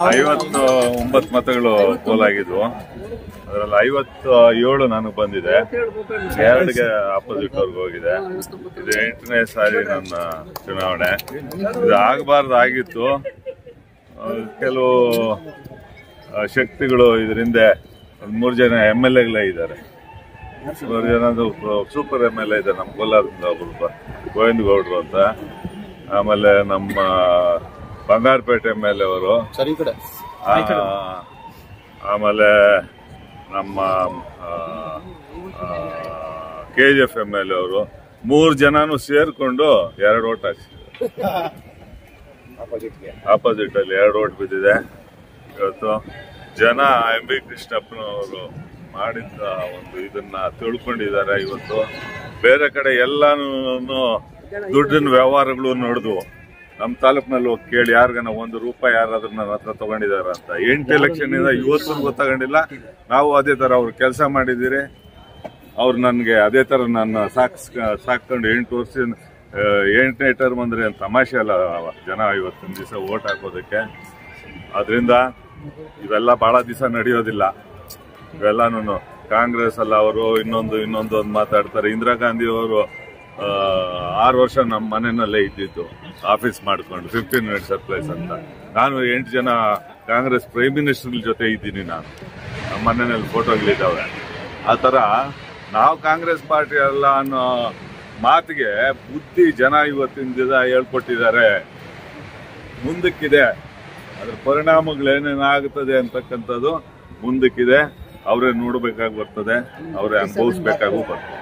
59 ಮತಗಳು ಪೋಲಾಗಿದ್ವು. ಅದರಲ್ಲಿ 57 ನನಗೆ ಬಂದಿದೆ, 2ಗೆ ಆಪೋಸಿಟ್ ಅವ್ರಿಗೆ ಹೋಗಿದೆ. ಇದು 8ನೇ ಸಾರಿ ನನ್ನ ಚುನಾವಣೆ. ಇದು ಆಗಬಾರ್ದಾಗಿತ್ತು. ಕೆಲವು ಶಕ್ತಿಗಳು ಇದರಿಂದ 3 ಜನ MLA ಇದ್ದಾರೆ. 3 ಜನ ಸೂಪರ್ MLA ಇದ್ದಾರೆ. ನಮ್ಮ ಕೋಲಾರದಿಂದ ಒಬ್ಬರು ಗೋವಿಂದ ಗೌಡ್ರು ಅಂತ, ಆಮೇಲೆ ನಮ್ಮ ಬಂಗಾರಪೇಟೆ MLA ಅವರು, ಆಮೇಲೆ ನಮ್ಮ KGF MLA ಅವರು, 3 ಜನನು ಸೇರ್ಕೊಂಡು 2 ಓಟ್ ಹಾಕ್ಸಿದ್ದಾರೆ. ಆಪೋಸಿಟ್ ಅಲ್ಲಿ 2 ಓಟ್ ಬಿದ್ದಿದೆ. ಇವತ್ತು ಜನ MB ಕೃಷ್ಣಪ್ಪನವರು ಮಾಡಿದ್ದ ಒಂದು ಇದನ್ನ ತಿಳ್ಕೊಂಡಿದ್ದಾರೆ. ಇವತ್ತು ಬೇರೆ ಕಡೆ ಎಲ್ಲಾನು ದುಡ್ಡಿನ ವ್ಯವಹಾರಗಳು ನೋಡಿದ್ವು. ನಮ್ಮ ತಾಲೂಕಿನಲ್ಲಿ ಹೋಗಿ ಕೇಳಿ, ಯಾರಿಗಾನ ₹1 ಯಾರಾದ್ರೂ ನನ್ನ ಹತ್ರ ತಗೊಂಡಿದಾರ ಅಂತ. 8 ಎಲೆಕ್ಷನ್ ಇಂದ ಇವತ್ತು ಗೊತ್ತಾಗೊಂಡಿಲ್ಲ. ನಾವು ಅದೇ ತರ ಅವ್ರು ಕೆಲಸ ಮಾಡಿದಿರಿ. ಅವ್ರು ನನ್ಗೆ ಅದೇ ತರ ನನ್ನ ಸಾಕೊಂಡು 8 ವರ್ಷ 8ನೇ ಟರ್ಮ್ ಅಂದ್ರೆ ತಮಾಷೆ ಅಲ್ಲ ಜನ ಇವತ್ತಿನ ದಿವಸ ಓಟ್ ಹಾಕೋದಕ್ಕೆ. ಆದ್ರಿಂದ ಇವೆಲ್ಲ ಬಹಳ ದಿವಸ ನಡೆಯೋದಿಲ್ಲ. ಇವೆಲ್ಲಾನು ಕಾಂಗ್ರೆಸ್ ಅಲ್ಲ, ಅವರು ಇನ್ನೊಂದು ಮಾತಾಡ್ತಾರೆ. ಇಂದಿರಾ ಗಾಂಧಿ ಅವರು 6 ವರ್ಷ ನಮ್ಮ ಮನೆಯಲ್ಲೇ ಇದ್ದಿದ್ದು, ಆಫೀಸ್ ಮಾಡ್ಕೊಂಡು 15 ಮಿನಿಟ್ಸ್ ಸರ್ಪ್ರೈಸ್ ಅಂತ. ನಾನು 8 ಜನ ಕಾಂಗ್ರೆಸ್ ಪ್ರೈಮ್ ಮಿನಿಸ್ಟರ್ ಜೊತೆ ಇದ್ದೀನಿ. ನಾನು ನಮ್ಮ ಮನೆಯಲ್ಲಿ ಫೋಟೋಗಳಿದ್ದಾವೆ. ಆ ತರ ನಾವು ಕಾಂಗ್ರೆಸ್ ಪಾರ್ಟಿ ಅಲ್ಲ ಅನ್ನೋ ಮಾತಿಗೆ ಬುದ್ಧಿ ಜನ ಇವತ್ತಿನ ದಿನ ಹೇಳ್ಕೊಟ್ಟಿದ್ದಾರೆ. ಮುಂದಕ್ಕಿದೆ, ಅದ್ರ ಪರಿಣಾಮಗಳೇನೇನಾಗುತ್ತದೆ ಅಂತಕ್ಕಂಥದ್ದು ಮುಂದಕ್ಕಿದೆ. ಅವರೇ ನೋಡ್ಬೇಕಾಗಿ ಬರ್ತದೆ, ಅವರೇ ಅನುಭವಿಸ್ಬೇಕಾಗೂ ಬರ್ತದೆ.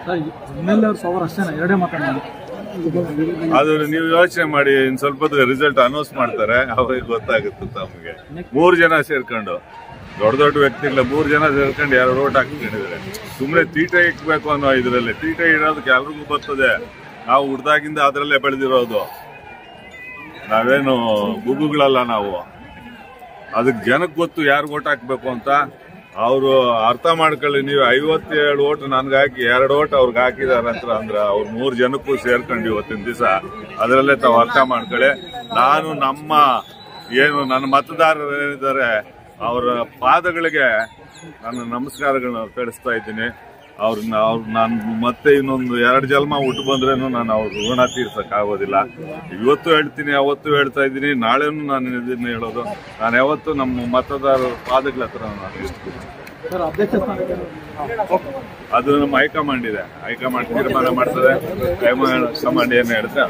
ಅದು ನೀವು ಯೋಚನೆ ಮಾಡಿ. ಇನ್ ಸ್ವಲ್ಪ ರಿಸಲ್ಟ್ ಅನೌನ್ಸ್ ಮಾಡ್ತಾರೆ, ಅವಾಗ ಗೊತ್ತಾಗುತ್ತೆ ತಮಗೆ. 3 ಜನ ಸೇರ್ಕೊಂಡು, ದೊಡ್ಡ ವ್ಯಕ್ತಿಗಳ 3 ಜನ ಸೇರ್ಕೊಂಡು 2 ಓಟ್ ಹಾಕೊಂಡಿದ್ದಾರೆ. ಸುಮ್ಮನೆ ತೀಟೆ ಇಕ್ಬೇಕು ಅನ್ನೋ ಇದರಲ್ಲಿ. ತೀಟೆ ಇಡೋದಕ್ಕೆ ಎಲ್ರಿಗೂ ಬರ್ತದೆ. ನಾವು ಹುಡ್ದಾಗಿಂದ ಅದರಲ್ಲೇ ಬೆಳೆದಿರೋದು. ನಾವೇನು ಗುಗ್ಗುಗಳಲ್ಲ ನಾವು. ಅದಕ್ಕೆ ಜನಕ್ಕೆ ಗೊತ್ತು ಯಾರು ಓಟ್ ಹಾಕ್ಬೇಕು ಅಂತ. ಅವರು ಅರ್ಥ ಮಾಡ್ಕೊಳ್ಳಿ. ನೀವು 57 ಓಟ್ ನನ್ಗೆ ಹಾಕಿ 2 ಓಟ್ ಅವ್ರಿಗೆ ಹಾಕಿದಾರೆ ಅಂತ ಅಂದ್ರೆ ಅವ್ರು 3 ಜನಕ್ಕೂ ಸೇರ್ಕೊಂಡು ಇವತ್ತಿನ ದಿವಸ ಅದರಲ್ಲೇ ತಾವು ಅರ್ಥ ಮಾಡ್ಕೊಳ್ಳಿ. ನಾನು ನನ್ನ ಮತದಾರರು ಏನಿದ್ದಾರೆ ಅವರ ಪಾದಗಳಿಗೆ ನನ್ನ ನಮಸ್ಕಾರಗಳನ್ನ ತಿಳಿಸ್ತಾ ಇದ್ದೀನಿ. ನಾನು ಮತ್ತೆ ಇನ್ನೊಂದು 2 ಜನ್ಮ ಹುಟ್ಟು ಬಂದ್ರೇನು ನಾನು ಅವ್ರ ಋಣ ತೀರ್ಸಕ್ ಆಗೋದಿಲ್ಲ. ಇವತ್ತು ಹೇಳ್ತೀನಿ, ಅವತ್ತು ಹೇಳ್ತಾ ಇದ್ದೀನಿ, ನಾಳೆನೂ ನಾನು ಇದನ್ನ ಹೇಳೋದು. ನಾನು ಯಾವತ್ತು ನಮ್ಮ ಮತದಾರರ ಪಾದಗಳ ಹತ್ರ ನಾನು ಇರ್ತೀನಿ. ಅದು ನಮ್ಮ ಹೈಕಮಾಂಡ್ ಇದೆ. ಹೈಕಮಾಂಡ್ ತೀರ್ಮಾನ ಮಾಡ್ತದೆ. ಹೈಕಮಾಂಡ್ ಏನ್ ಹೇಳಿದ್ರೆ